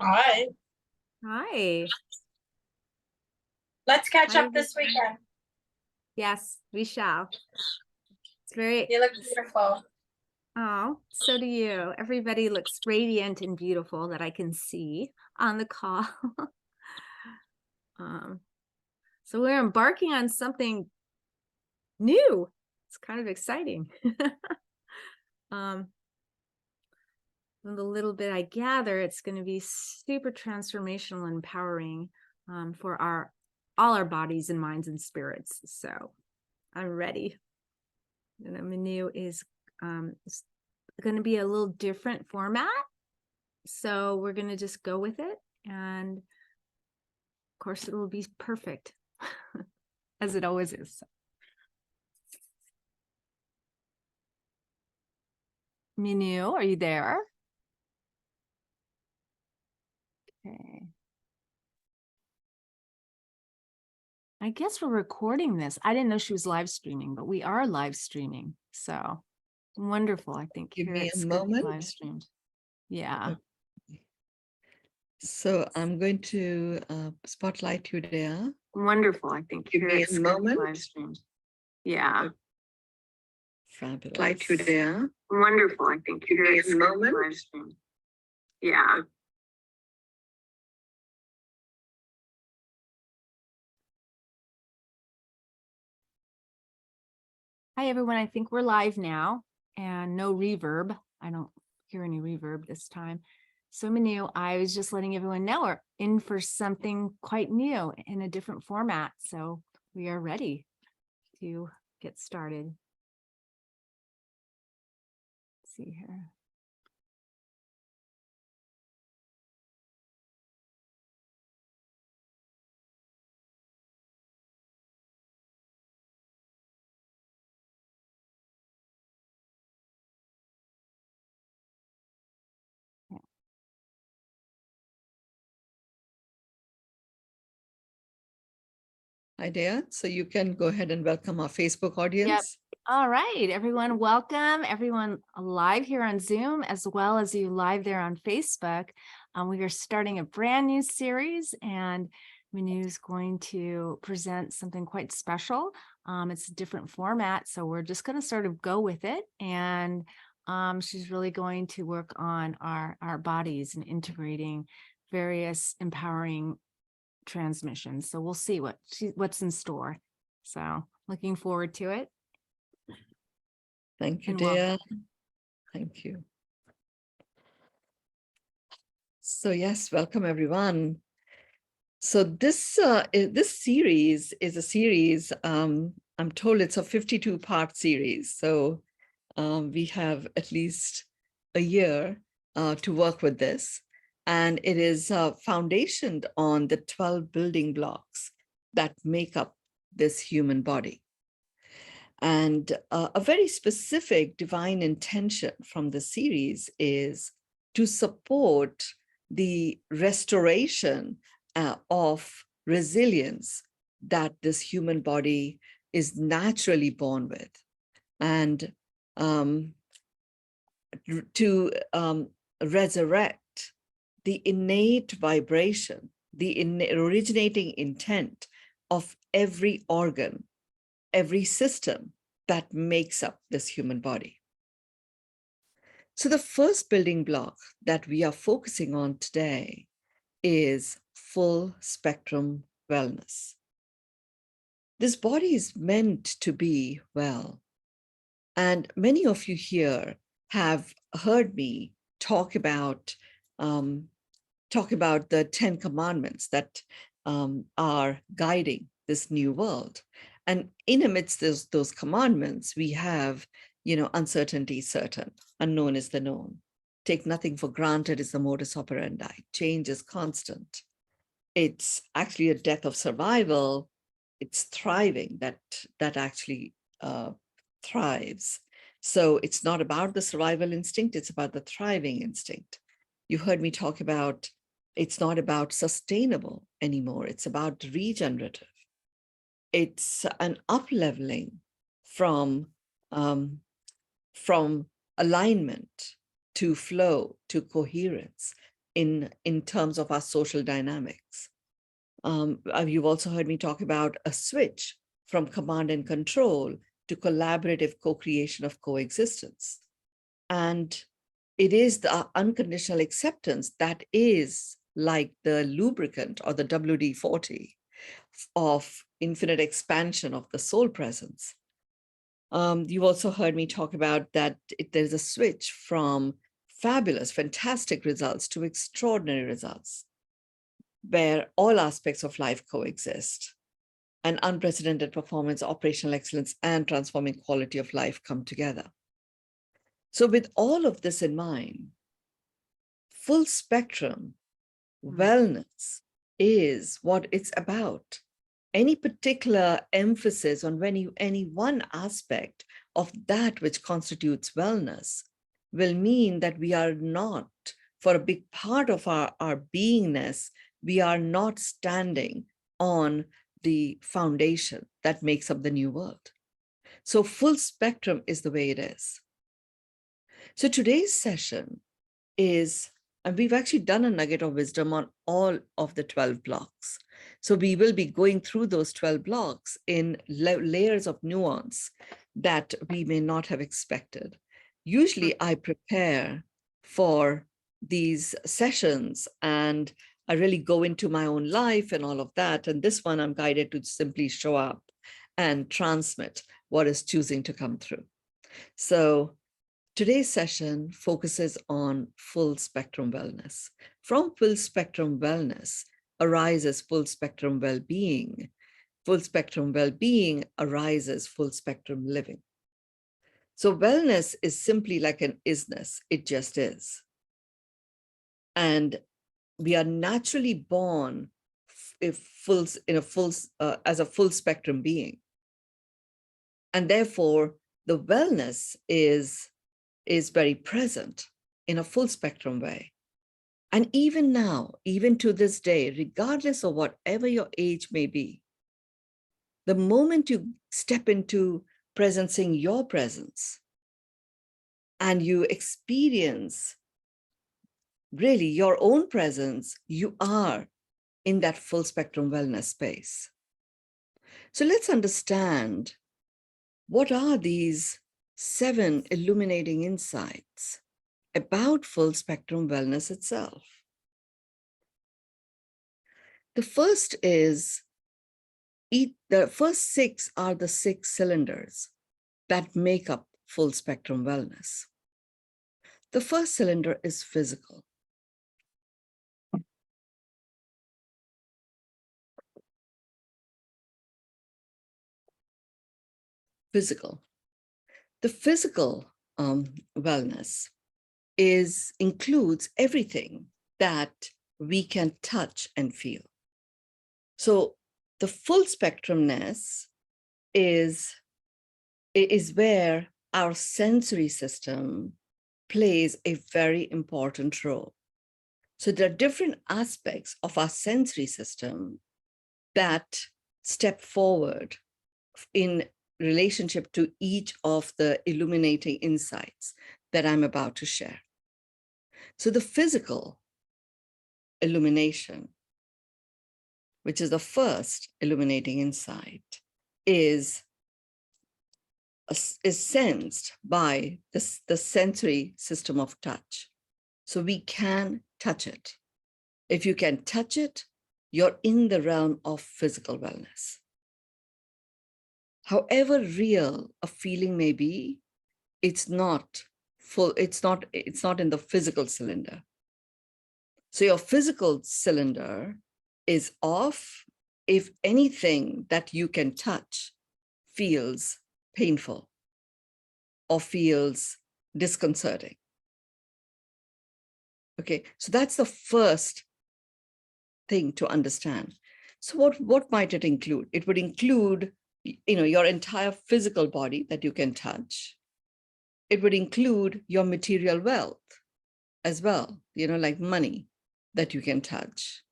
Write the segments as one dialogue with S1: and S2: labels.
S1: Hi.
S2: Hi.
S1: Let's catch
S2: Hi,
S1: up this weekend.
S2: yes, we shall. It's very,
S1: You look beautiful.
S2: oh, so do you. Everybody looks radiant and beautiful that I can see on the call. Um, so we're embarking on something new. It's kind of exciting. From the little bit I gather, it's going to be super transformational and empowering for all our bodies and minds and spirits. So I'm ready. And Mynoo is going to be a little different format. So we're going to just go with it. And of course, it will be perfect, as it always is. Mynoo, are you there? Okay. I guess we're recording this. I didn't know she was live streaming, but we are live streaming. So wonderful. I think
S3: Give
S2: here
S3: me
S2: it's
S3: a
S2: good
S3: moment.
S2: live streamed. Yeah.
S3: Okay. So I'm going to spotlight you there.
S2: Wonderful. I think
S3: Give
S2: here
S3: me
S2: it's
S3: a
S2: good
S3: moment.
S2: live streamed. Yeah.
S3: Fabulous. Spotlight you there.
S2: Wonderful. I think
S3: Give
S2: here
S3: me
S2: it's
S3: a
S2: good
S3: moment.
S2: live streamed. Yeah. Hi, everyone. I think we're live now and no reverb. I don't hear any reverb this time. So Mynoo, I was just letting everyone know we're in for something quite new in a different format. So we are ready to get started. Let's see here.
S3: Hi there. So you can go ahead and welcome our Facebook audience.
S2: All right, everyone, welcome. Everyone live here on Zoom, as well as you live there on Facebook. We are starting a brand new series, and Mynoo is going to present something quite special. It's a different format, so we're just going to sort of go with it. And she's really going to work on our bodies and integrating various empowering transmissions. So we'll see what's in store. So looking forward to it.
S3: Thank you,
S2: And
S3: dear.
S2: welcome.
S3: Thank you. So yes, welcome everyone. So this series is a series. I'm told it's a 52-part series. So we have at least a year to work with this. And it is foundationed on the 12 building blocks that make up this human body. And a very specific divine intention from the series is to support the restoration of resilience that this human body is naturally born with. And to resurrect the innate vibration, the originating intent of every organ, every system that makes up this human body. So the first building block that we are focusing on today is full spectrum wellness. This body is meant to be well. And many of you here have heard me talk about the 10 commandments that are guiding this new world. And in amidst those commandments, we have, uncertainty is certain, unknown is the known. Take nothing for granted is the modus operandi. Change is constant. It's actually a death of survival. It's thriving that actually thrives. So it's not about the survival instinct, it's about the thriving instinct. You heard me talk about it's not about sustainable anymore, it's about regenerative. It's an up-leveling from alignment to flow to coherence in terms of our social dynamics. You've also heard me talk about a switch from command and control to collaborative co-creation of coexistence. And it is the unconditional acceptance that is like the lubricant or the WD-40 of infinite expansion of the soul presence. You've also heard me talk about that there's a switch from fabulous, fantastic results to extraordinary results, where all aspects of life coexist, and unprecedented performance, operational excellence, and transforming quality of life come together. So with all of this in mind, full spectrum wellness is what it's about. Any particular emphasis on any one aspect of that which constitutes wellness will mean that we are not, for a big part of our beingness, we are not standing on the foundation that makes up the new world. So full spectrum is the way it is. So today's session is, and we've actually done a nugget of wisdom on all of the 12 blocks. So we will be going through those 12 blocks in layers of nuance that we may not have expected. Usually I prepare for these sessions and I really go into my own life and all of that. And this one I'm guided to simply show up and transmit what is choosing to come through. So today's session focuses on full spectrum wellness. From full spectrum wellness arises full spectrum well-being. Full spectrum well-being arises full spectrum living. So wellness is simply like an isness, it just is. And we are naturally born as a full spectrum being. And therefore, the wellness is very present in a full spectrum way. And even now, even to this day, regardless of whatever your age may be, the moment you step into presencing your presence and you experience really your own presence, you are in that full spectrum wellness space. So let's understand, what are these 7 illuminating insights about full spectrum wellness itself? The first is, the first 6 are the 6 cylinders that make up full spectrum wellness. The first cylinder is physical. Physical. The physical wellness includes everything that we can touch and feel. So the full spectrumness is where our sensory system plays a very important role. So there are different aspects of our sensory system that step forward in relationship to each of the illuminating insights that I'm about to share. So the physical illumination, which is the first illuminating insight, is sensed by the sensory system of touch. So we can touch it. If you can touch it, you're in the realm of physical wellness. However real a feeling may be, it's not full, it's not in the physical cylinder. So your physical cylinder is off if anything that you can touch feels painful or feels disconcerting. Okay, so that's the first thing to understand. So what might it include? It would include, your entire physical body that you can touch. It would include your material wealth as well, like money that you can touch.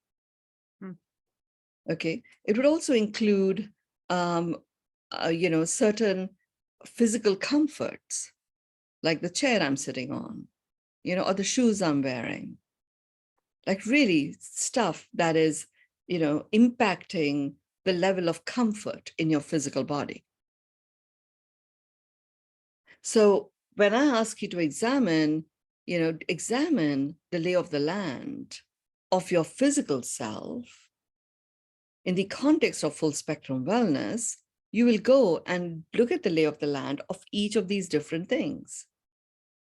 S3: Okay, it would also include, certain physical comforts, like the chair I'm sitting on, or the shoes I'm wearing. like really stuff that is, impacting the level of comfort in your physical body. So when I ask you to examine the lay of the land of your physical self in the context of full spectrum wellness, you will go and look at the lay of the land of each of these different things.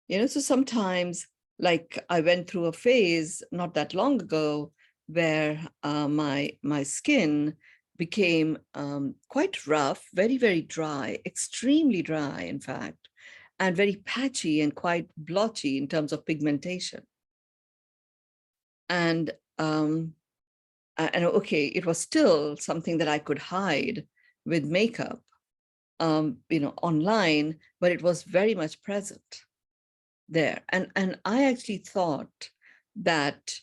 S3: So sometimes, like I went through a phase not that long ago where my skin became quite rough, very, very dry, extremely dry, in fact, and very patchy and quite blotchy in terms of pigmentation. And okay, it was still something that I could hide with makeup, online, but it was very much present there. And I actually thought that,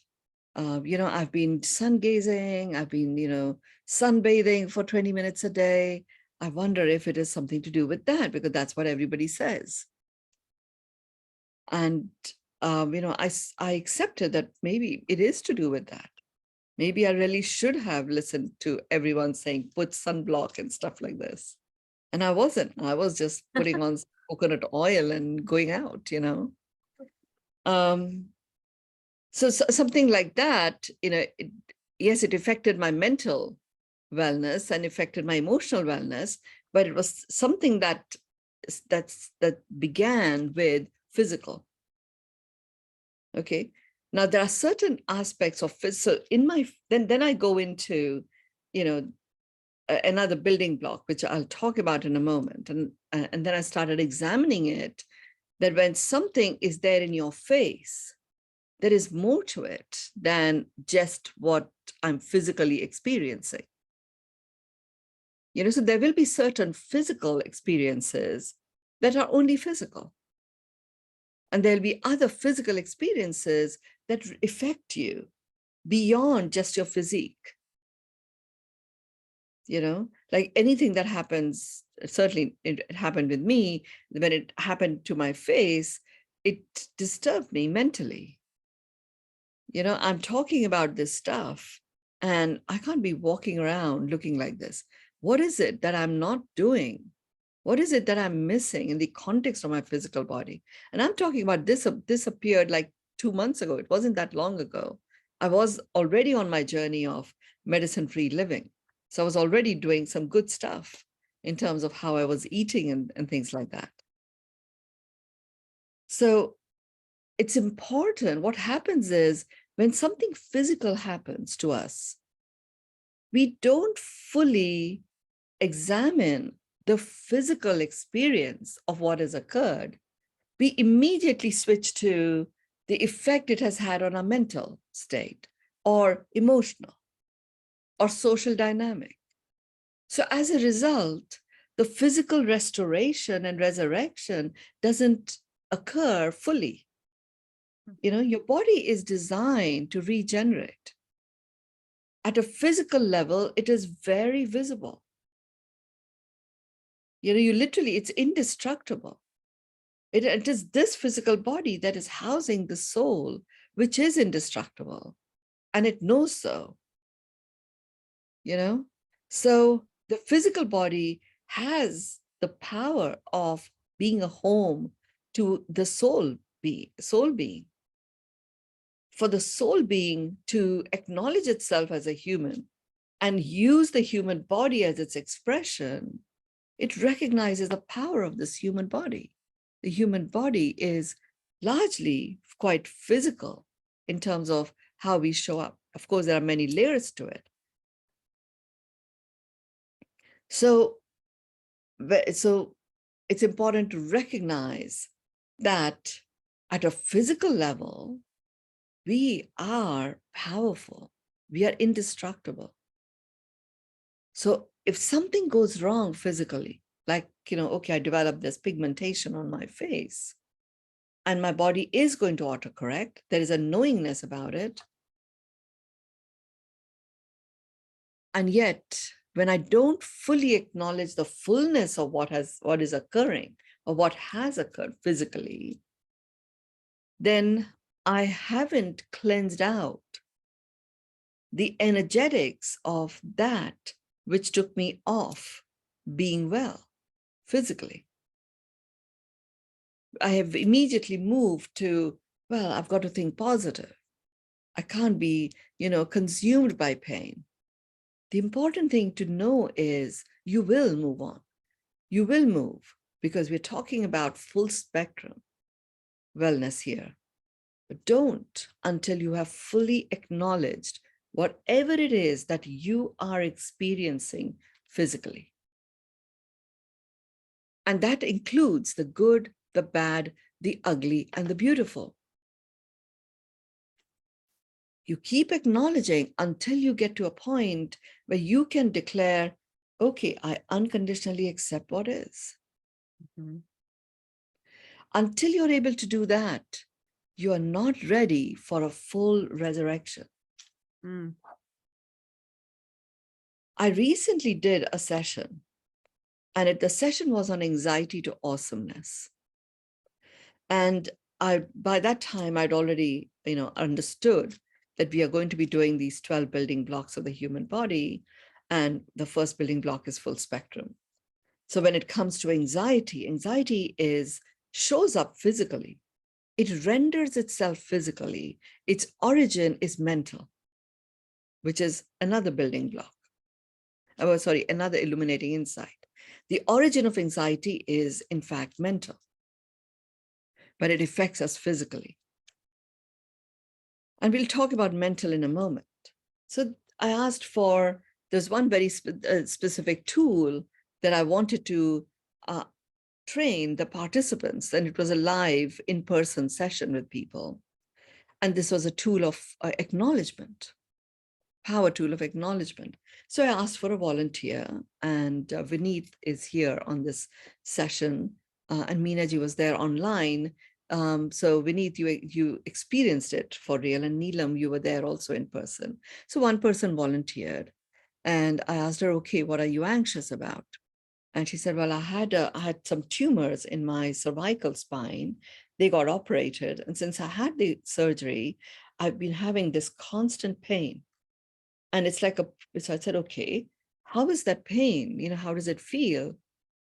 S3: I've been sun gazing, I've been, sunbathing for 20 minutes a day. I wonder if it is something to do with that, because that's what everybody says. And, I accepted that maybe it is to do with that. Maybe I really should have listened to everyone saying, put sunblock and stuff like this. And I wasn't. I was just putting on coconut oil and going out, So something like that, yes, it affected my mental wellness and affected my emotional wellness, but it was something that began with physical. Okay. Now there are certain aspects of physical then I go into, another building block, which I'll talk about in a moment. And then I started examining it, that when something is there in your face, there is more to it than just what I'm physically experiencing. So there will be certain physical experiences that are only physical. And there'll be other physical experiences that affect you beyond just your physique. Like anything that happens, certainly it happened with me, when it happened to my face, it disturbed me mentally. I'm talking about this stuff and I can't be walking around looking like this. What is it that I'm not doing? What is it that I'm missing in the context of my physical body? And I'm talking about this appeared like 2 months ago. It wasn't that long ago. I was already on my journey of medicine-free living. So I was already doing some good stuff in terms of how I was eating and things like that. So it's important. What happens is when something physical happens to us, we don't fully examine the physical experience of what has occurred. We immediately switch to the effect it has had on our mental state or emotional or social dynamic. So as a result, the physical restoration and resurrection doesn't occur fully. Your body is designed to regenerate. At a physical level, it is very visible. You literally, it's indestructible. It is this physical body that is housing the soul, which is indestructible. And it knows so. So the physical body has the power of being a home to the soul being. For the soul being to acknowledge itself as a human and use the human body as its expression, it recognizes the power of this human body. The human body is largely quite physical in terms of how we show up. Of course, there are many layers to it. So it's important to recognize that at a physical level, we are powerful. We are indestructible. So if something goes wrong physically, like, okay, I developed this pigmentation on my face and my body is going to autocorrect, there is a knowingness about it. And yet, when I don't fully acknowledge the fullness of what is occurring or what has occurred physically, then I haven't cleansed out the energetics of that which took me off being well physically. I have immediately moved to, well, I've got to think positive. I can't be, consumed by pain. The important thing to know is you will move on. You will move, because we're talking about full spectrum wellness here. But don't until you have fully acknowledged whatever it is that you are experiencing physically. And that includes the good, the bad, the ugly, and the beautiful. You keep acknowledging until you get to a point where you can declare, okay, I unconditionally accept what is.
S2: Mhm.
S3: Until you're able to do that, you are not ready for a full resurrection.
S2: Mm.
S3: I recently did a session, and the session was on anxiety to awesomeness. And by that time, I'd already, understood that we are going to be doing these 12 building blocks of the human body. And the first building block is full spectrum. So when it comes to anxiety shows up physically. It renders itself physically. Its origin is mental, which is another building block. Another illuminating insight. The origin of anxiety is, in fact, mental, but it affects us physically. And we'll talk about mental in a moment. So I asked for, there's one very specific tool that I wanted to train the participants, and it was a live in-person session with people. And this was a tool of acknowledgement, power tool of acknowledgement. So I asked for a volunteer, and Vineet is here on this session, and Meenaji was there online. So Vineet, you experienced it for real, and Neelam, you were there also in person. So one person volunteered, and I asked her, okay, what are you anxious about? And she said, well, I had some tumors in my cervical spine. They got operated. And since I had the surgery, I've been having this constant pain. And it's like so I said, okay, how is that pain? How does it feel?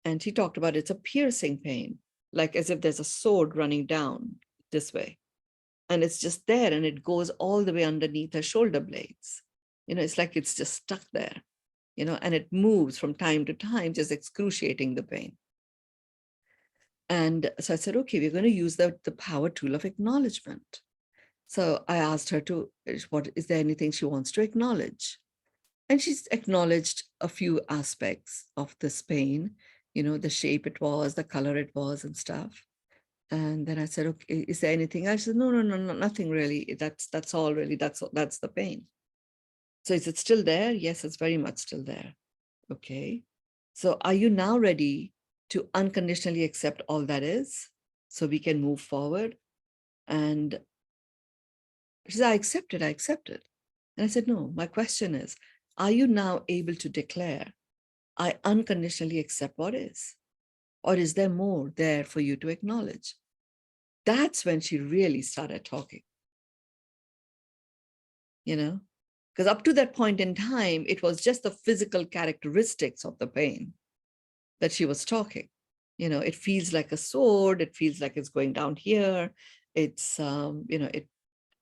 S3: And she talked about it's a piercing pain, like as if there's a sword running down this way. And it's just there, and it goes all the way underneath her shoulder blades. It's like it's just stuck there, and it moves from time to time, just excruciating the pain. And so I said, okay, we're going to use the power tool of acknowledgement. So I asked her is there anything she wants to acknowledge? And she's acknowledged a few aspects of this pain, the shape it was, the color it was, and stuff. And then I said, okay, is there anything else? She said, no, nothing really. That's all really, that's the pain. So is it still there? Yes, it's very much still there. Okay. So are you now ready to unconditionally accept all that is, so we can move forward? And she said, I accept it. And I said, no, my question is, are you now able to declare, I unconditionally accept what is? Or is there more there for you to acknowledge? That's when she really started talking, because up to that point in time, it was just the physical characteristics of the pain that she was talking. It feels like a sword. It feels like it's going down here. It's,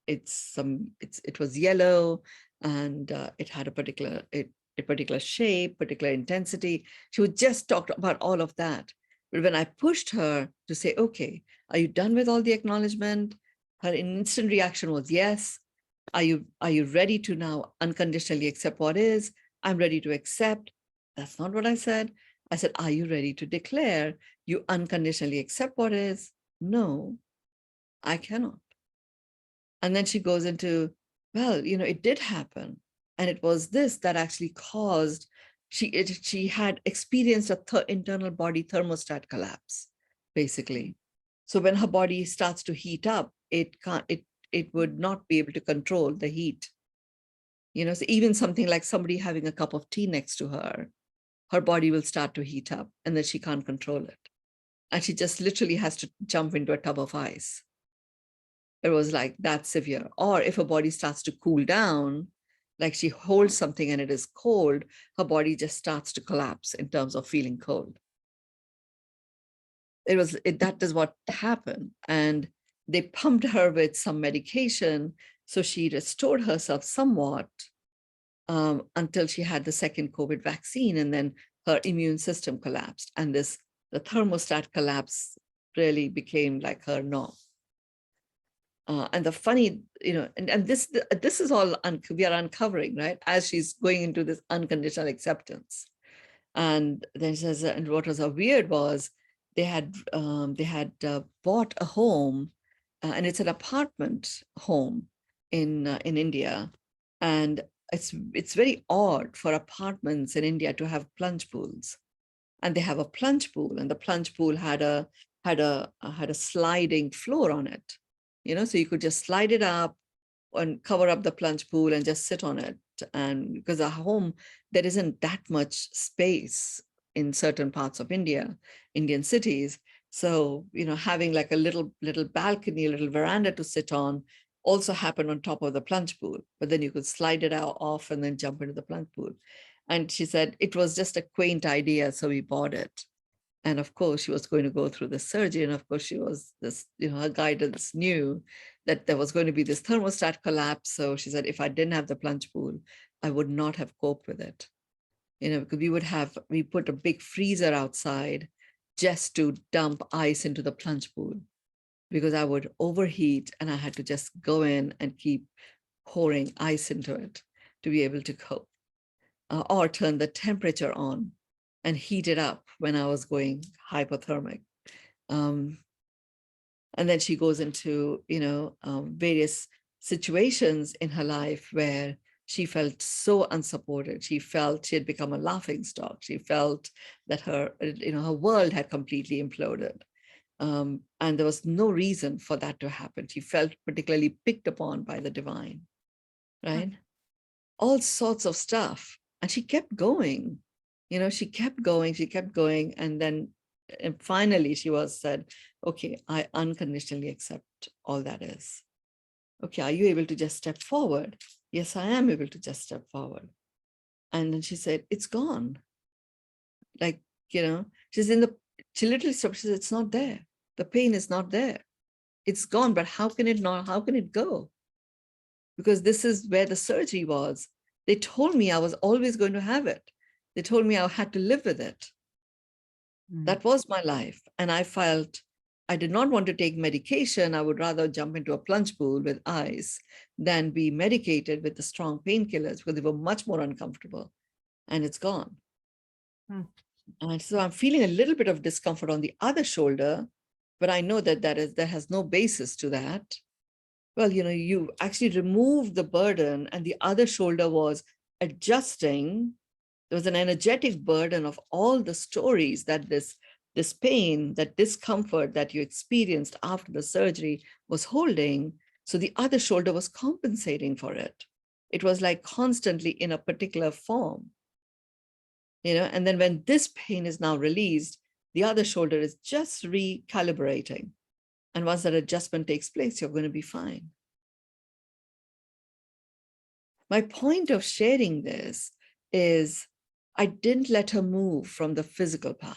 S3: it was yellow, and it had a particular shape, particular intensity. She would just talk about all of that. But when I pushed her to say, okay, are you done with all the acknowledgement? Her instant reaction was yes. Are you ready to now unconditionally accept what is? I'm ready to accept. That's not what I said. I said, are you ready to declare you unconditionally accept what is? No, I cannot. And then she goes into, well, it did happen. And it was this that actually caused, she had experienced a internal body thermostat collapse, basically. So when her body starts to heat up, it would not be able to control the heat. So even something like somebody having a cup of tea next to her body will start to heat up, and then she can't control it. And she just literally has to jump into a tub of ice. It was like that severe. Or if her body starts to cool down, like she holds something and it is cold, her body just starts to collapse in terms of feeling cold. That is what happened. And they pumped her with some medication. So she restored herself somewhat until she had the second COVID vaccine. And then her immune system collapsed. And the thermostat collapse really became like her norm. And the funny, and this is all we are uncovering, right? As she's going into this unconditional acceptance. And then she says, and what was weird was they had bought a home, and it's an apartment home in India, and it's very odd for apartments in India to have plunge pools, and they have a plunge pool, and the plunge pool had a sliding floor on it, so you could just slide it up and cover up the plunge pool and just sit on it. And because a home, there isn't that much space in certain parts of Indian cities. So, having like a little balcony, a little veranda to sit on also happened on top of the plunge pool, but then you could slide it out off and then jump into the plunge pool. And she said it was just a quaint idea, so we bought it. And of course, she was going to go through the surgery. And of course, she was this, her guidance knew that there was going to be this thermostat collapse. So she said, if I didn't have the plunge pool, I would not have coped with it. Because we put a big freezer outside just to dump ice into the plunge pool, because I would overheat and I had to just go in and keep pouring ice into it to be able to cope, or turn the temperature on and heat it up when I was going hypothermic. And then she goes into, various situations in her life where she felt so unsupported. She felt she had become a laughing stock. She felt that her world had completely imploded. And there was no reason for that to happen. She felt particularly picked upon by the divine, right? All sorts of stuff. And she kept going. She kept going. And then finally she said, okay, I unconditionally accept all that is. Okay, are you able to just step forward? Yes, I am able to just step forward. And then she said, it's gone. Like, she literally stopped. She said, it's not there. The pain is not there. It's gone, but how can it go? Because this is where the surgery was. They told me I was always going to have it. They told me I had to live with it. That was my life. And I felt I did not want to take medication. I would rather jump into a plunge pool with ice than be medicated with the strong painkillers, because they were much more uncomfortable. And it's gone. And so I'm feeling a little bit of discomfort on the other shoulder, but I know that there has no basis to that. Well, you actually removed the burden, and the other shoulder was adjusting. There was an energetic burden of all the stories that this pain, that discomfort that you experienced after the surgery was holding. So the other shoulder was compensating for it. It was like constantly in a particular form, and then when this pain is now released, the other shoulder is just recalibrating. And once that adjustment takes place, you're going to be fine. My point of sharing this is I didn't let her move from the physical part.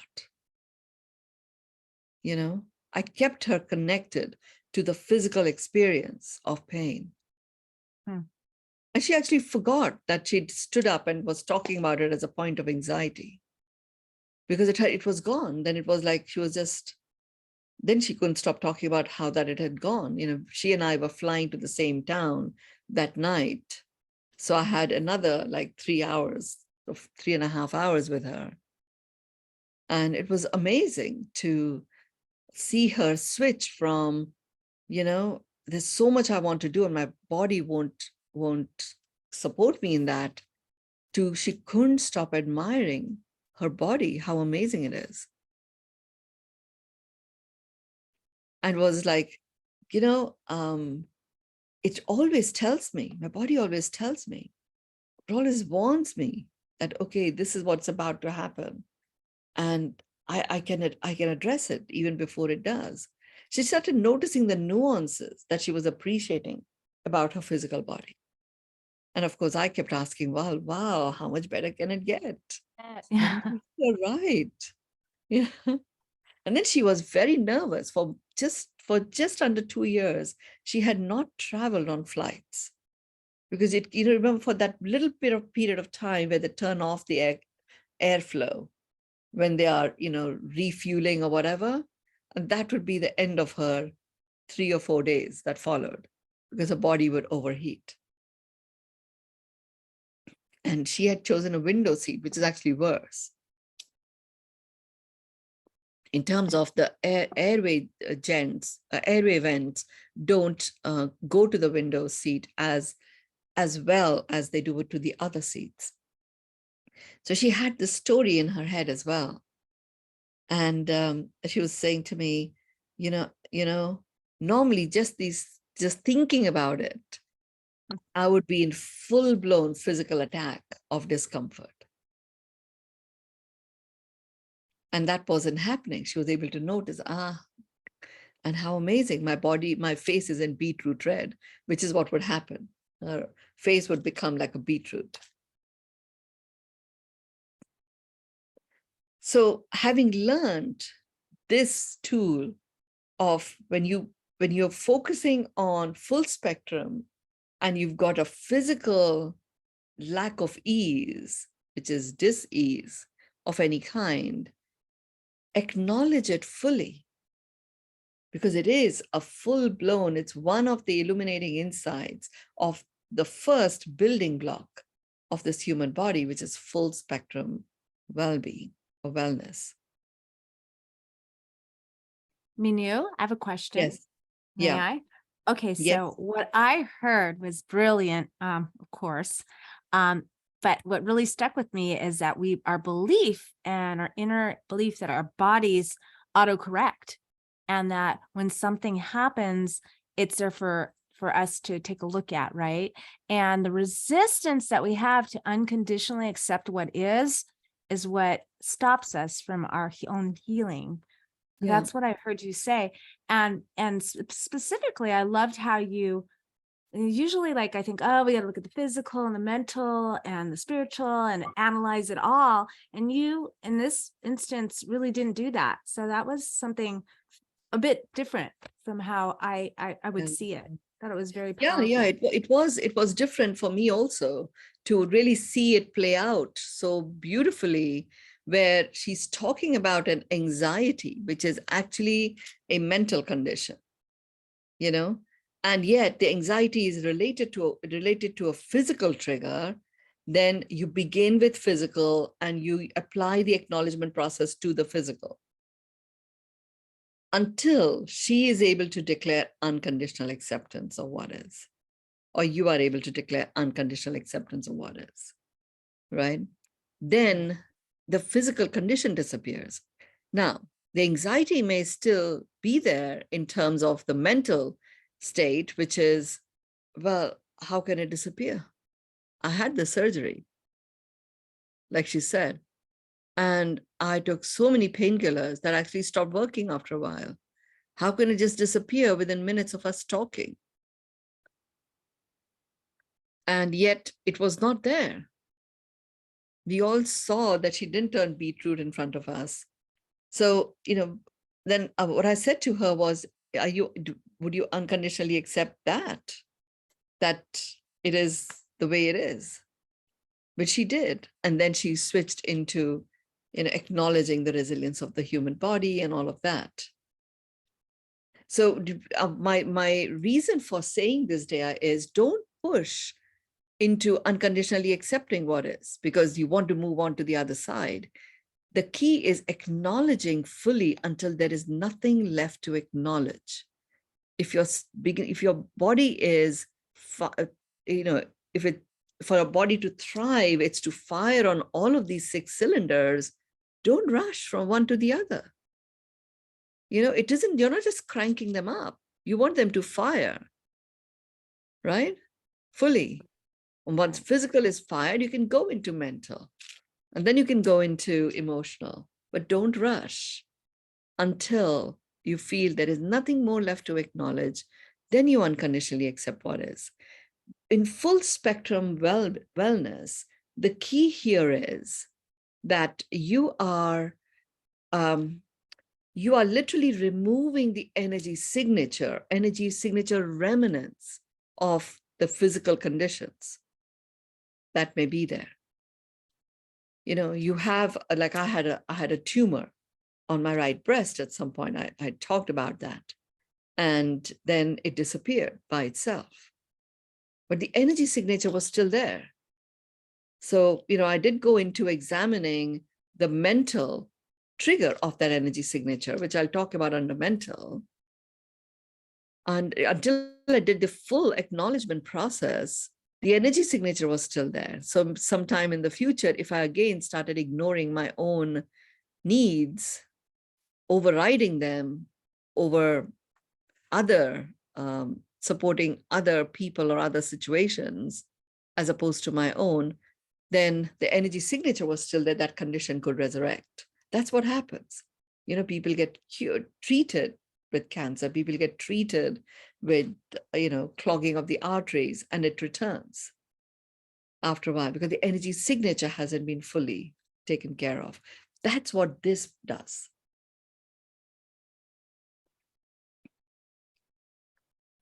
S3: I kept her connected to the physical experience of pain. And she actually forgot that she'd stood up and was talking about it as a point of anxiety, because it was gone. Then it was like she was just, then she couldn't stop talking about how that it had gone. She and I were flying to the same town that night. So I had another like 3.5 hours with her. And it was amazing to see her switch from, there's so much I want to do and my body won't support me in that, to she couldn't stop admiring her body, how amazing it is. And was like, it always tells me, my body always tells me, it always warns me that, okay, this is what's about to happen. And I can address it even before it does. She started noticing the nuances that she was appreciating about her physical body. And of course, I kept asking, well, wow, how much better can it get?
S2: Yeah.
S3: And you're right. Yeah. And then she was very nervous for just under 2 years. She had not traveled on flights because remember for that little bit of period of time where they turn off the airflow when they are, refueling or whatever. And that would be the end of her 3 or 4 days that followed because her body would overheat. And she had chosen a window seat, which is actually worse. In terms of the airway airway vents don't go to the window seat as well as they do it to the other seats. So she had this story in her head as well. And she was saying to me, normally just thinking about it, I would be in full-blown physical attack of discomfort. And that wasn't happening. She was able to notice, and how amazing, my face is in beetroot red, which is what would happen. Her face would become like a beetroot. So having learned this tool of when you're focusing on full spectrum and you've got a physical lack of ease, which is dis-ease of any kind, acknowledge it fully, because it is a full-blown, it's one of the illuminating insights of the first building block of this human body, which is full spectrum well-being or wellness.
S2: Mynoo, I have a question.
S3: Yes.
S2: May
S3: Yeah.
S2: I? Okay,
S3: Yes.
S2: so what I heard was brilliant, of course. But what really stuck with me is that our belief and our inner belief that our bodies autocorrect, and that when something happens, it's there for us to take a look at, right? And the resistance that we have to unconditionally accept what is what stops us from our own healing.
S3: Yeah.
S2: That's what I heard you say. And specifically, I loved how you usually, like, I think, oh, we got to look at the physical and the mental and the spiritual and analyze it all. And you, in this instance, really didn't do that. So that was something a bit different from how I would see it. Thought it was very powerful.
S3: Yeah, it was different for me also to really see it play out so beautifully, where she's talking about an anxiety, which is actually a mental condition, and yet the anxiety is related to a physical trigger. Then you begin with physical and you apply the acknowledgement process to the physical until she is able to declare unconditional acceptance of what is, or you are able to declare unconditional acceptance of what is, right? Then the physical condition disappears. Now, the anxiety may still be there in terms of the mental state, which is, well, how can it disappear? I had the surgery, like she said, and I took so many painkillers that actually stopped working after a while. How can it just disappear within minutes of us talking? And yet it was not there. We all saw that she didn't turn beetroot in front of us. So, then what I said to her was, would you unconditionally accept that it is the way it is? But she did. And then she switched into, acknowledging the resilience of the human body and all of that. So my reason for saying this, Dea, is don't push into unconditionally accepting what is because you want to move on to the other side. The key is acknowledging fully until there is nothing left to acknowledge. If your body is, for a body to thrive, it's to fire on all of these 6 cylinders. Don't rush from one to the other. It isn't, you're not just cranking them up. You want them to fire, right? Fully. And once physical is fired, you can go into mental. And then you can go into emotional. But don't rush until you feel there is nothing more left to acknowledge. Then you unconditionally accept what is. in full spectrum wellness, the key here is that you are literally removing the energy signature remnants of the physical conditions that may be there. You have, like, I had a tumor on my right breast at some point. I talked about that. And then it disappeared by itself. But the energy signature was still there. So, I did go into examining the mental trigger of that energy signature, which I'll talk about under mental. And until I did the full acknowledgement process, the energy signature was still there. So sometime in the future, if I again started ignoring my own needs, overriding them over other, supporting other people or other situations, as opposed to my own, then the energy signature was still there, that condition could resurrect. That's what happens. People get treated with cancer, people get treated with, clogging of the arteries, and it returns after a while because the energy signature hasn't been fully taken care of. That's what this does.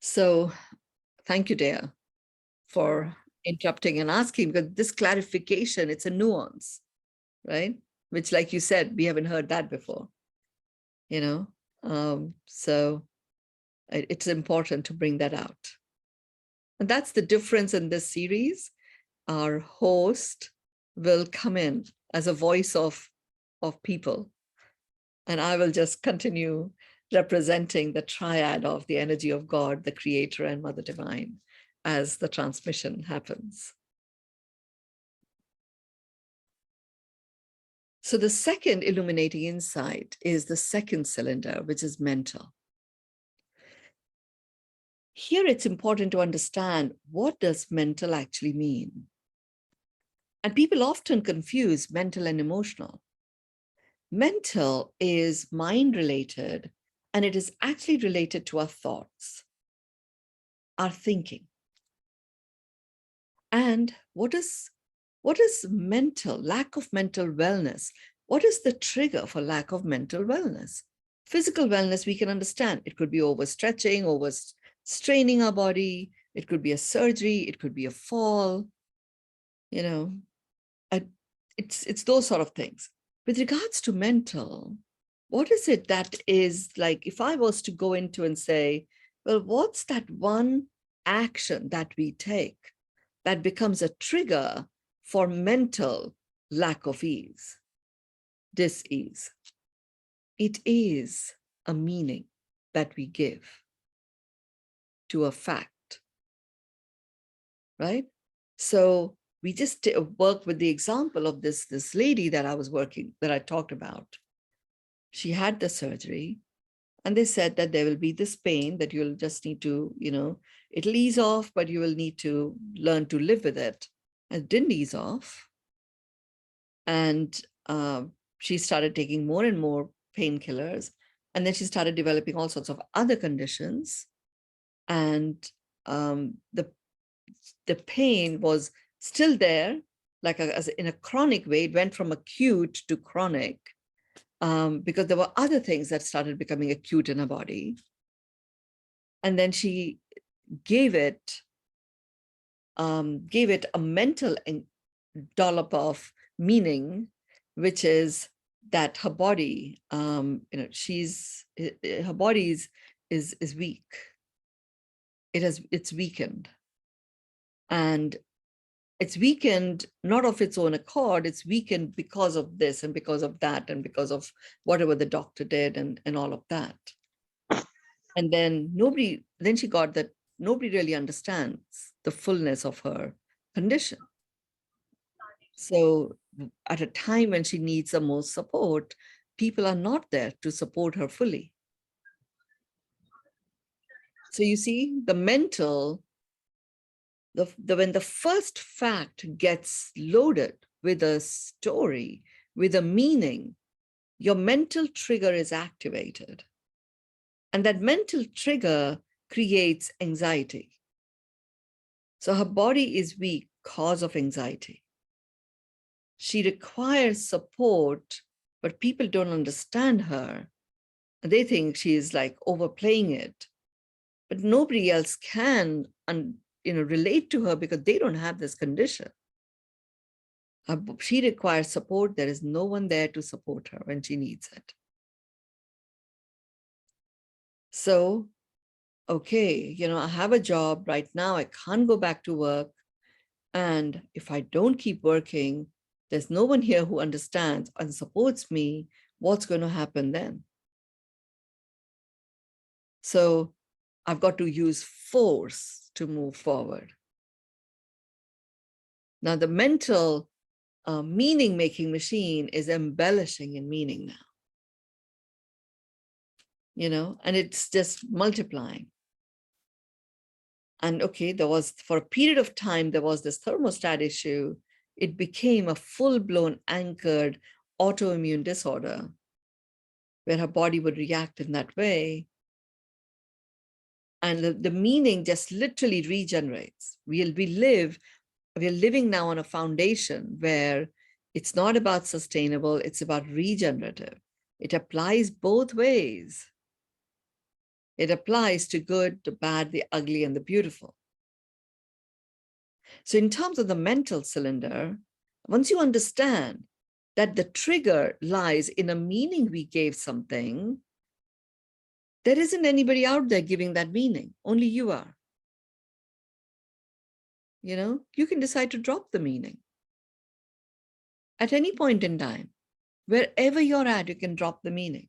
S3: So thank you, Dea, for interrupting and asking, because this clarification, it's a nuance, right? Which, like you said, we haven't heard that before, so it's important to bring that out. And that's the difference in this series. Our host will come in as a voice of people, and I will just continue representing the triad of the energy of God, the Creator, and Mother Divine as the transmission happens. So the second illuminating insight is the second cylinder, which is mental. Here it's important to understand, what does mental actually mean? And people often confuse mental and emotional. Mental is mind-related, and it is actually related to our thoughts, our thinking. And what is mental, lack of mental wellness? What is the trigger for lack of mental wellness? Physical wellness, we can understand. It could be overstretching, overstraining our body. It could be a surgery. It could be a fall. It's those sort of things. With regards to mental, what is it that is, like, if I was to go into and say, well, what's that one action that we take that becomes a trigger for mental lack of ease, dis-ease? It is a meaning that we give to a fact, right? So we just work with the example of this lady that I talked about. She had the surgery, and they said that there will be this pain that you'll just need to, it'll ease off, but you will need to learn to live with it. And it didn't ease off. And she started taking more and more painkillers. And then she started developing all sorts of other conditions. And the pain was still there, like as in a chronic way. It went from acute to chronic because there were other things that started becoming acute in her body. And then she gave it a mental dollop of meaning, which is that her body, her body is weak. It's weakened. And it's weakened not of its own accord, it's weakened because of this and because of that and because of whatever the doctor did and all of that. And then she got that nobody really understands the fullness of her condition. So at a time when she needs the most support, people are not there to support her fully. So you see, the mental, when the first fact gets loaded with a story, with a meaning, your mental trigger is activated. And that mental trigger creates anxiety. So her body is weak, cause of anxiety. She requires support, but people don't understand her. They think she is like overplaying it, but nobody else can relate to her because they don't have this condition. She requires support. There is no one there to support her when she needs it. So, okay, I have a job right now. I can't go back to work. And if I don't keep working, there's no one here who understands and supports me. What's going to happen then? So I've got to use force to move forward. Now, the mental meaning-making machine is embellishing in meaning now, and it's just multiplying. And okay, for a period of time, there was this thermostat issue. It became a full-blown anchored autoimmune disorder where her body would react in that way. And the meaning just literally regenerates. We're living now on a foundation where it's not about sustainable, it's about regenerative. It applies both ways. It applies to good, the bad, the ugly, and the beautiful. So in terms of the mental cylinder, once you understand that the trigger lies in a meaning we gave something, there isn't anybody out there giving that meaning. Only you are. You can decide to drop the meaning. At any point in time, wherever you're at, you can drop the meaning.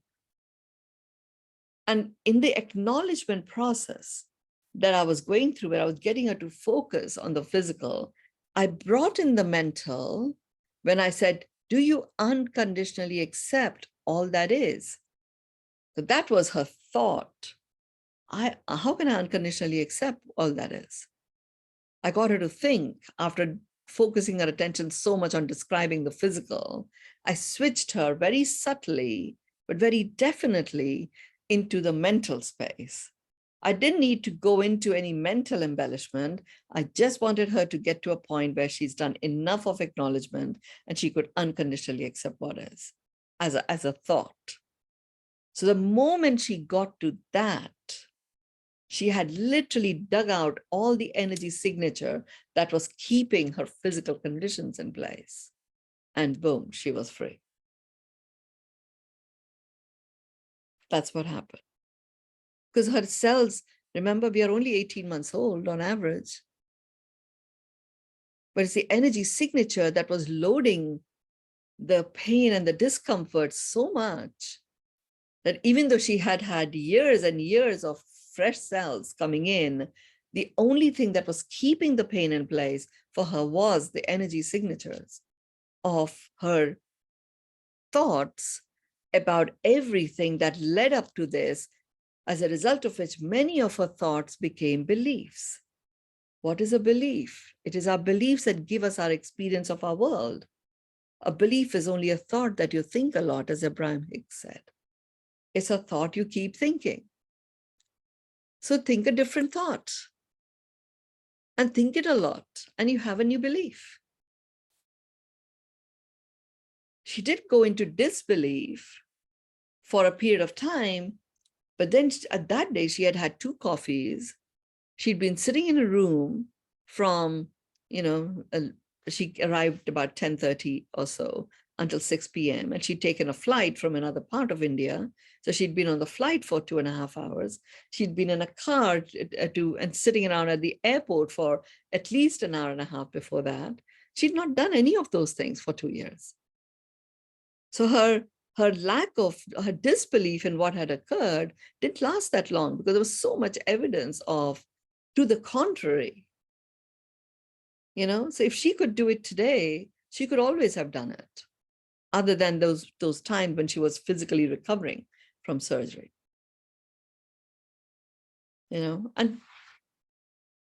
S3: And in the acknowledgement process that I was going through, where I was getting her to focus on the physical, I brought in the mental when I said, do you unconditionally accept all that is? So that was her thought. How can I unconditionally accept all that is? I got her to think. After focusing her attention so much on describing the physical, I switched her very subtly, but very definitely into the mental space. I didn't need to go into any mental embellishment. I just wanted her to get to a point where she's done enough of acknowledgement and she could unconditionally accept what is as a thought. So the moment she got to that, she had literally dug out all the energy signature that was keeping her physical conditions in place. And boom, she was free. That's what happened. Because her cells, remember, we are only 18 months old on average. But it's the energy signature that was loading the pain and the discomfort so much that even though she had had years and years of fresh cells coming in, the only thing that was keeping the pain in place for her was the energy signatures of her thoughts about everything that led up to this, as a result of which many of her thoughts became beliefs. What is a belief? It is our beliefs that give us our experience of our world. A belief is only a thought that you think a lot, as Abraham Hicks said. It's a thought you keep thinking. So think a different thought and think it a lot, and you have a new belief. She did go into disbelief for a period of time, but then at that day, she had had 2 coffees. She'd been sitting in a room from, she arrived about 10:30 or so until 6 p.m. And she'd taken a flight from another part of India. So she'd been on the flight for 2.5 hours. She'd been in a car and sitting around at the airport for at least an hour and a half before that. She'd not done any of those things for 2 years. So her lack of her disbelief in what had occurred didn't last that long because there was so much evidence of to the contrary. So if she could do it today, she could always have done it, other than those times when she was physically recovering from surgery. And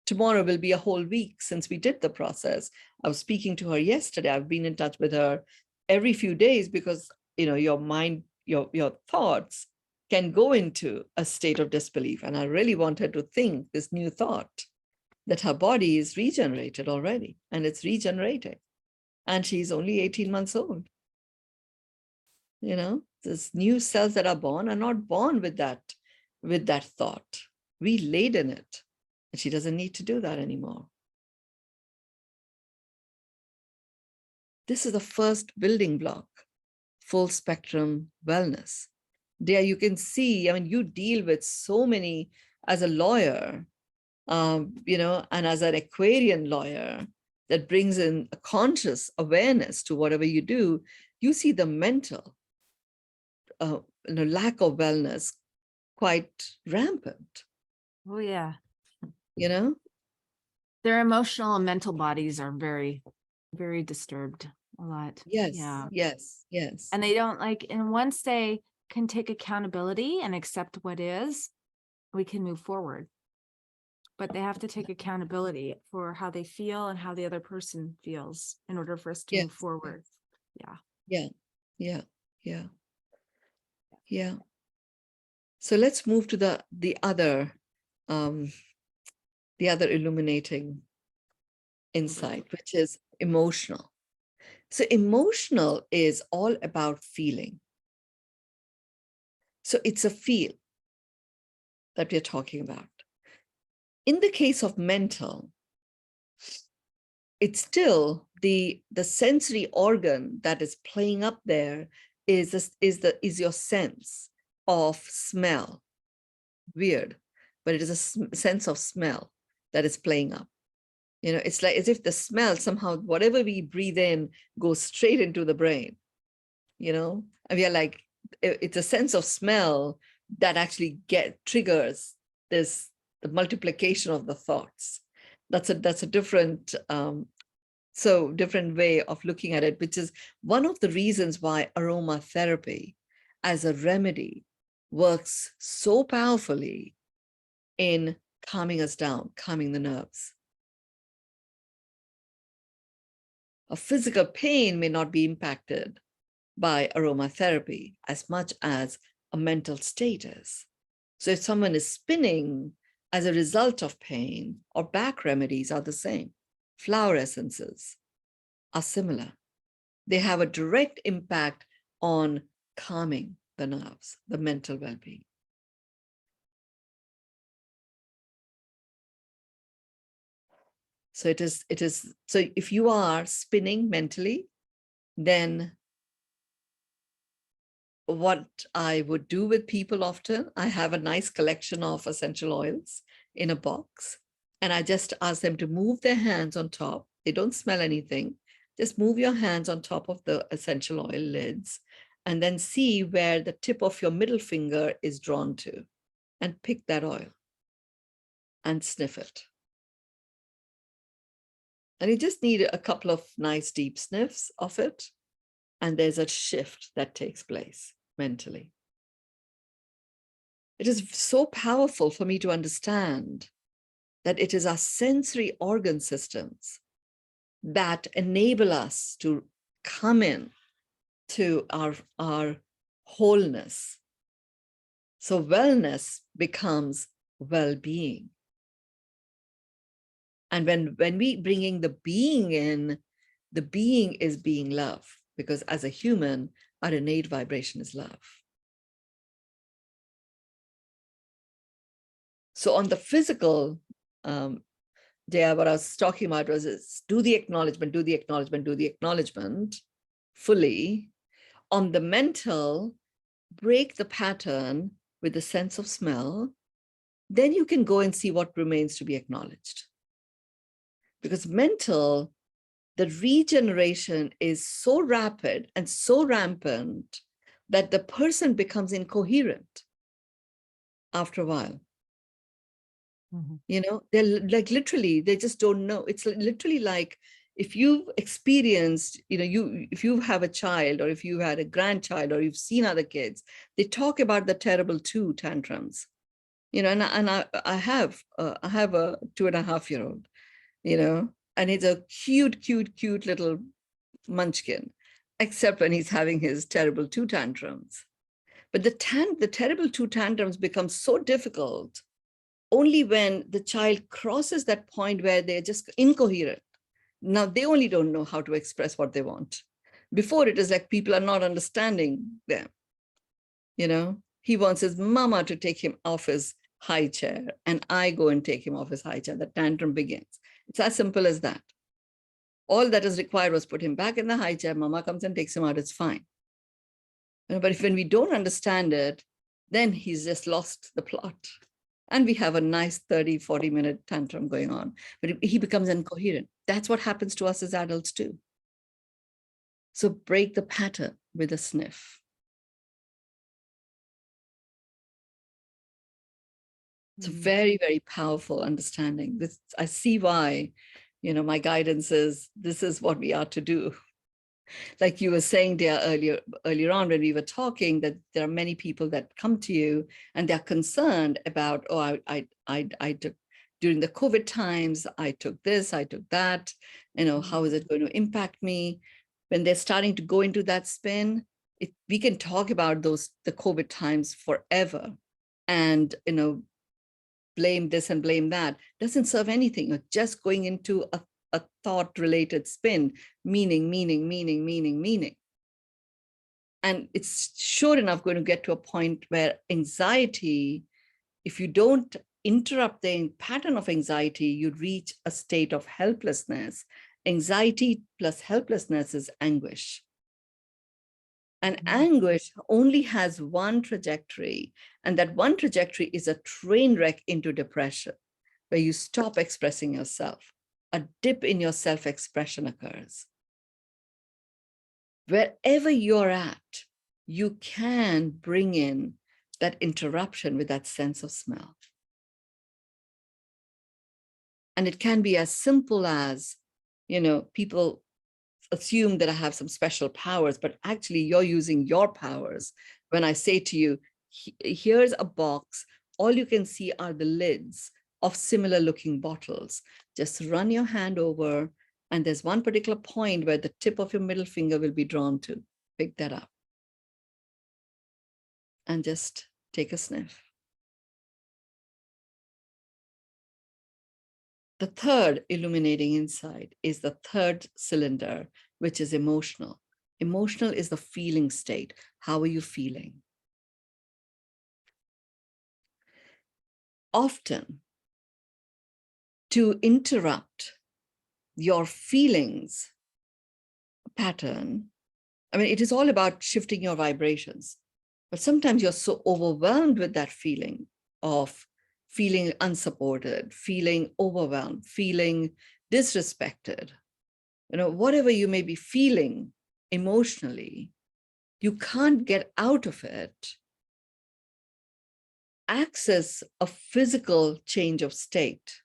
S3: tomorrow will be a whole week since we did the process. I was speaking to her yesterday. I've been in touch with her every few days because, your mind, your thoughts can go into a state of disbelief. And I really want her to think this new thought. that her body is regenerated already, and it's regenerating. And she's only 18 months old. You know, these new cells that are born are not born with that thought. We laid in it. And she doesn't need to do that anymore. This is the first building block, full spectrum wellness. There you can see, I mean, you deal with so many as a lawyer, you know, and as an Aquarian lawyer that brings in a conscious awareness to whatever you do, you see the mental lack of wellness quite rampant.
S2: Oh, yeah.
S3: You know?
S2: Their emotional and mental bodies are very, very disturbed a lot.
S3: Yes,
S2: Yeah.
S3: yes, yes.
S2: And they don't like, and once they can take accountability and accept what is, we can move forward. But they have to take accountability for how they feel and how the other person feels in order for us to move forward. Yeah.
S3: Yeah, yeah, yeah, yeah. So let's move to the other illuminating insight, which is emotional. So emotional is all about feeling. So it's a feel that we're talking about. In the case of mental, it's still the sensory organ that is playing up there is your sense of smell. Weird, but it is a sense of smell that is playing up. You know, it's like as if the smell somehow, whatever we breathe in goes straight into the brain, you know, and we are like, it's a sense of smell that actually triggers the multiplication of the thoughts. That's a different different way of looking at it, which is one of the reasons why aromatherapy as a remedy works so powerfully in calming us down, calming the nerves. A physical pain may not be impacted by aromatherapy as much as a mental state is. So if someone is spinning as a result of pain, or back remedies are the same. Flower essences are similar. They have a direct impact on calming the nerves, the mental well-being. So so if you are spinning mentally, then what I would do with people often, I have a nice collection of essential oils in a box, and I just ask them to move their hands on top. They don't smell anything. Just move your hands on top of the essential oil lids and then see where the tip of your middle finger is drawn to, and pick that oil and sniff it. And you just need a couple of nice deep sniffs of it, and there's a shift that takes place mentally. It is so powerful for me to understand that it is our sensory organ systems that enable us to come in to our wholeness. So wellness becomes well-being. And when we bringing the being in, the being is being love, because as a human, our innate vibration is love. So on the physical, what I was talking about was do the acknowledgement, do the acknowledgement, do the acknowledgement fully. On the mental, break the pattern with the sense of smell. Then you can go and see what remains to be acknowledged. Because mental, the regeneration is so rapid and so rampant that the person becomes incoherent after a while. Mm-hmm. You know, they're like literally, they just don't know. It's literally like if you've experienced, you know, if you have a child, or if you had a grandchild, or you've seen other kids, they talk about the terrible two tantrums, you know, and I have a 2.5-year-old, you know, and he's a cute little munchkin, except when he's having his terrible two tantrums. But the terrible two tantrums become so difficult only when the child crosses that point where they're just incoherent. Now they only don't know how to express what they want. Before, it is like people are not understanding them. He wants his mama to take him off his high chair, and I go and take him off his high chair. The tantrum begins. It's as simple as that. All that is required was put him back in the high chair. Mama comes and takes him out. It's fine. But when we don't understand it, then he's just lost the plot. And we have a nice 30, 40-minute tantrum going on. But he becomes incoherent. That's what happens to us as adults too. So break the pattern with a sniff. It's a very, very powerful understanding. I see why, my guidance is, this is what we are to do. Like you were saying there earlier on when we were talking, that there are many people that come to you and they're concerned about, oh, I took, during the COVID times, I took this, I took that, how is it going to impact me? When they're starting to go into that spin, we can talk about the COVID times forever. And, blame this and blame that doesn't serve anything. You're just going into a thought-related spin, meaning. And it's sure enough going to get to a point where anxiety, if you don't interrupt the pattern of anxiety, you reach a state of helplessness. Anxiety plus helplessness is anguish. And anguish only has one trajectory, and that one trajectory is a train wreck into depression, where you stop expressing yourself. A dip in your self-expression occurs. Wherever you're at, you can bring in that interruption with that sense of smell. And it can be as simple as, people assume that I have some special powers, but actually you're using your powers. When I say to you, here's a box, all you can see are the lids of similar looking bottles. Just run your hand over, and there's one particular point where the tip of your middle finger will be drawn to. Pick that up and just take a sniff. The third illuminating insight is the third cylinder, which is emotional. Emotional is the feeling state. How are you feeling? Often, to interrupt your feelings pattern, it is all about shifting your vibrations. But sometimes you're so overwhelmed with that feeling of feeling unsupported, feeling overwhelmed, feeling disrespected, whatever you may be feeling emotionally, you can't get out of it. Access a physical change of state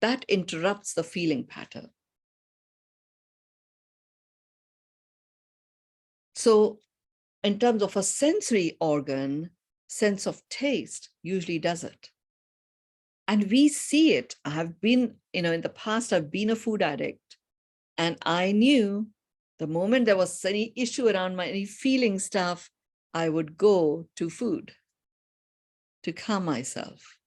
S3: that interrupts the feeling pattern. So in terms of a sensory organ, sense of taste usually does it. And we see it. I have been, in the past, I've been a food addict. And I knew the moment there was any issue around any feeling stuff, I would go to food to calm myself.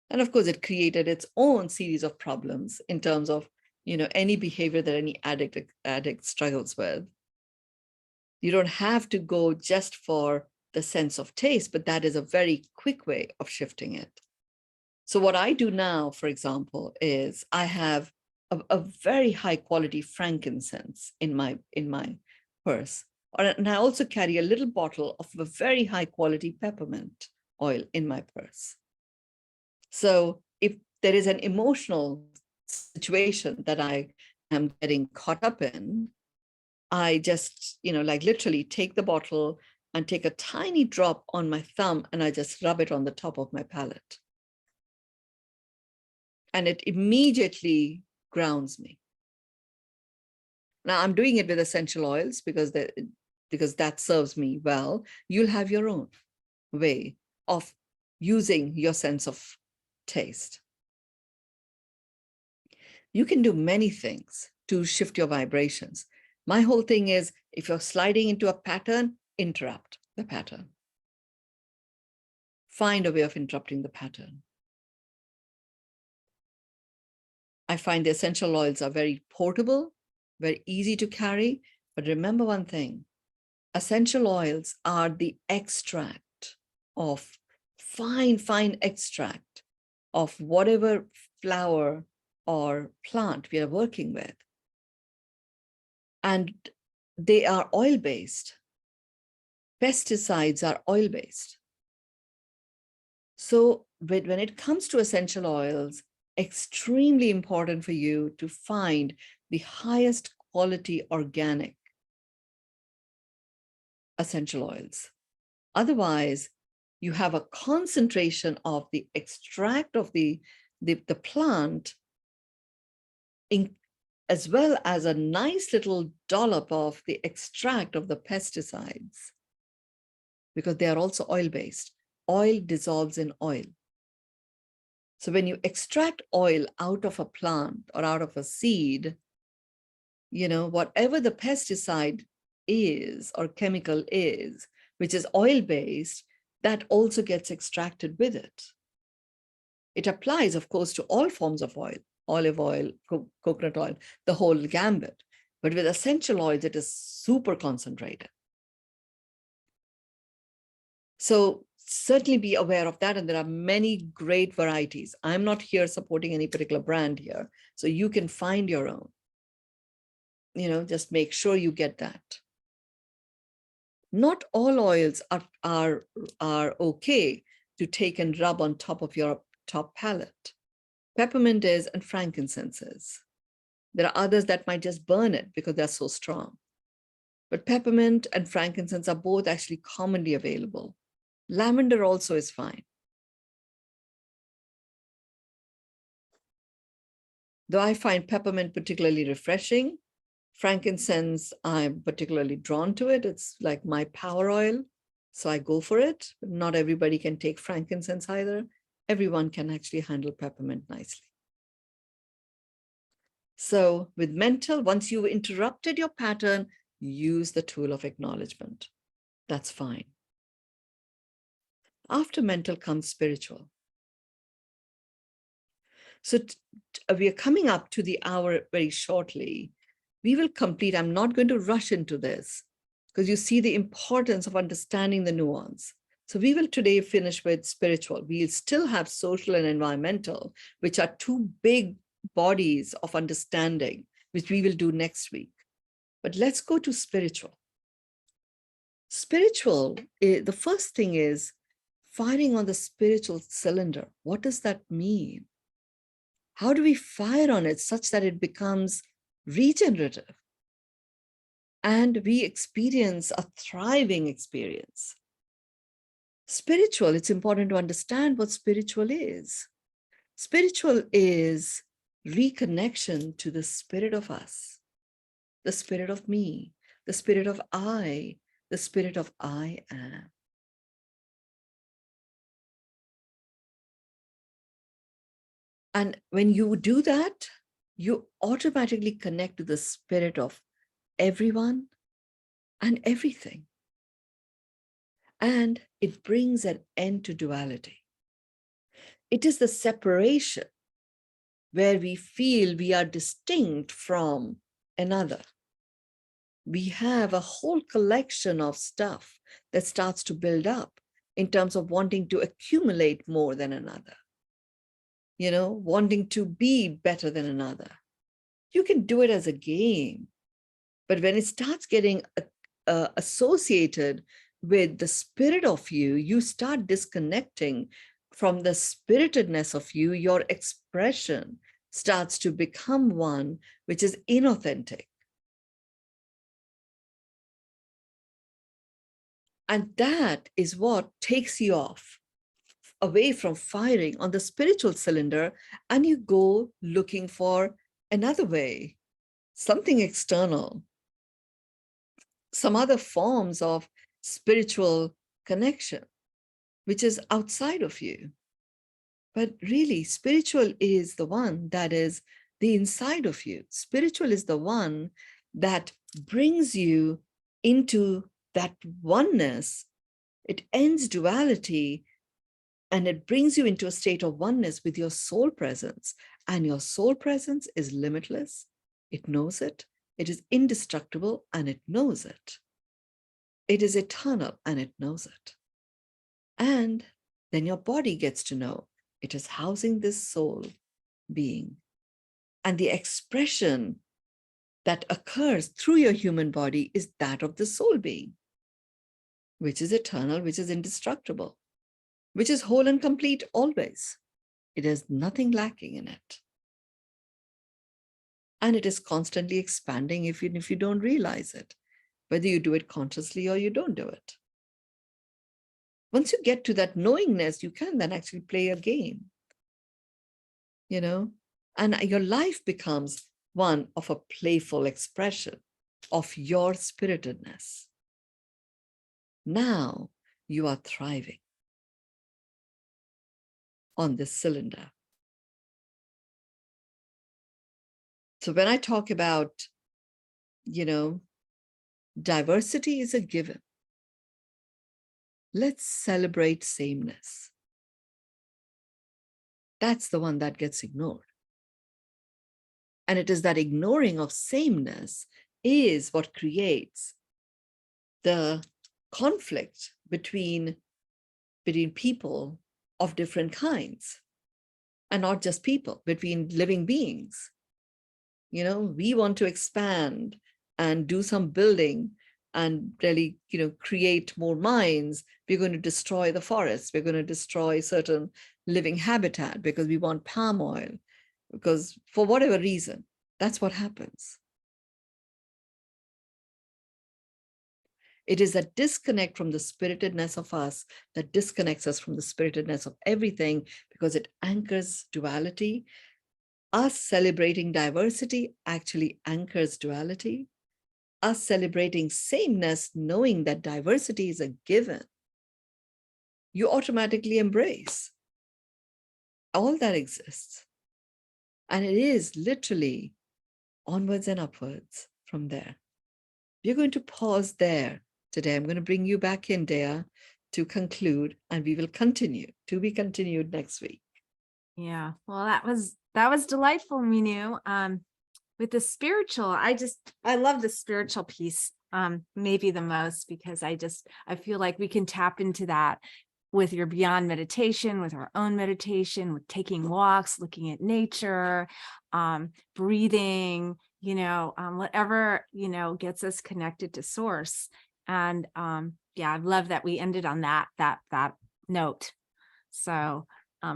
S3: And of course, it created its own series of problems in terms of, any behavior that any addict struggles with. You don't have to go just for the sense of taste, but that is a very quick way of shifting it. So what I do now, for example, is I have a very high quality frankincense in my purse. And I also carry a little bottle of a very high quality peppermint oil in my purse. So if there is an emotional situation that I am getting caught up in, I just, literally take the bottle and take a tiny drop on my thumb, and I just rub it on the top of my palate. And it immediately grounds me. Now I'm doing it with essential oils because that serves me well. You'll have your own way of using your sense of taste. You can do many things to shift your vibrations. My whole thing is, if you're sliding into a pattern, interrupt the pattern. Find a way of interrupting the pattern. I find the essential oils are very portable, very easy to carry. But remember one thing, essential oils are the extract of fine extract of whatever flower or plant we are working with. And they are oil-based. Pesticides are oil-based. So when it comes to essential oils, extremely important for you to find the highest quality organic essential oils. Otherwise, you have a concentration of the extract of the plant as well as a nice little dollop of the extract of the pesticides, because they are also oil-based. Oil dissolves in oil. So when you extract oil out of a plant or out of a seed, whatever the pesticide is or chemical is, which is oil-based, that also gets extracted with it. It applies, of course, to all forms of oil, olive oil, coconut oil, the whole gambit. But with essential oils, it is super concentrated. So certainly be aware of that. And there are many great varieties. I'm not here supporting any particular brand here. So you can find your own. Just make sure you get that. Not all oils are okay to take and rub on top of your top palette. Peppermint is and frankincense is. There are others that might just burn it because they're so strong. But peppermint and frankincense are both actually commonly available. Lavender also is fine. Though I find peppermint particularly refreshing, frankincense, I'm particularly drawn to it. It's like my power oil, so I go for it. But not everybody can take frankincense either. Everyone can actually handle peppermint nicely. So with mental, once you've interrupted your pattern, use the tool of acknowledgement. That's fine. After mental comes spiritual. So we are coming up to the hour very shortly. We will complete, I'm not going to rush into this because you see the importance of understanding the nuance. So we will today finish with spiritual. We'll still have social and environmental, which are two big bodies of understanding, which we will do next week. But let's go to spiritual. Spiritual, the first thing is firing on the spiritual cylinder. What does that mean? How do we fire on it such that it becomes regenerative and we experience a thriving experience? Spiritual, it's important to understand what spiritual is. Spiritual is reconnection to the spirit of us, the spirit of me, the spirit of I, the spirit of I am. And when you do that, you automatically connect to the spirit of everyone and everything. And it brings an end to duality. It is the separation where we feel we are distinct from another. We have a whole collection of stuff that starts to build up in terms of wanting to accumulate more than another, wanting to be better than another. You can do it as a game, but when it starts getting associated with the spirit of you, you start disconnecting from the spiritedness of you. Your expression starts to become one which is inauthentic. And that is what takes you off, away from firing on the spiritual cylinder, and you go looking for another way, something external, some other forms of spiritual connection, which is outside of you. But really, spiritual is the one that is the inside of you. Spiritual is the one that brings you into that oneness. It ends duality and it brings you into a state of oneness with your soul presence And your soul presence is limitless. It knows it. It is indestructible and it knows it. It is eternal and it knows it. And then your body gets to know it is housing this soul being. And the expression that occurs through your human body is that of the soul being, which is eternal, which is indestructible, which is whole and complete always. It has nothing lacking in it. And it is constantly expanding if you don't realize it, whether you do it consciously or you don't do it. Once you get to that knowingness, you can then actually play a game, and your life becomes one of a playful expression of your spiritedness. Now you are thriving on this cylinder. So when I talk about, diversity is a given. Let's celebrate sameness. That's the one that gets ignored. And it is that ignoring of sameness is what creates the conflict between people of different kinds, and not just people, between living beings. We want to expand and do some building and really, create more mines. We're going to destroy the forests. We're going to destroy certain living habitat because we want palm oil, because for whatever reason, that's what happens. It is that disconnect from the spiritedness of us that disconnects us from the spiritedness of everything, because it anchors duality. Us celebrating diversity actually anchors duality. Us celebrating sameness, knowing that diversity is a given, you automatically embrace all that exists. And it is literally onwards and upwards from there. We're going to pause there today. I'm going to bring you back in, Dea, to conclude, and we will continue, to be continued next week.
S2: Yeah, well, that was delightful, Mynoo. With the spiritual, I love the spiritual piece, maybe the most, because I feel like we can tap into that with your beyond meditation, with our own meditation, with taking walks, looking at nature, breathing, whatever, gets us connected to source. And yeah, I love that we ended on that note. So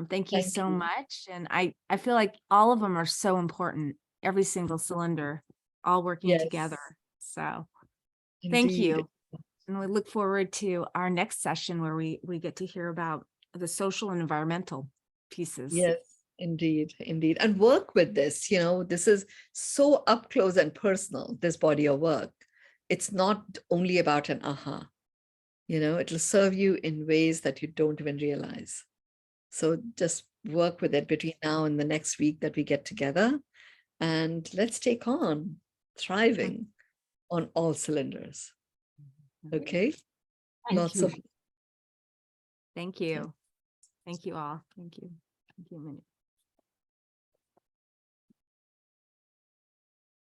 S2: thank you so much. And I feel like all of them are so important. Every single cylinder, all working together. So thank you. And we look forward to our next session where we get to hear about the social and environmental pieces.
S3: Yes, indeed. And work with this, this is so up close and personal, this body of work. It's not only about an aha, it'll serve you in ways that you don't even realize. So just work with it between now and the next week that we get together. And let's take on thriving on all cylinders. Okay? Lots of.
S2: Thank you. Thank you all. Thank you. Thank you, Mynoo.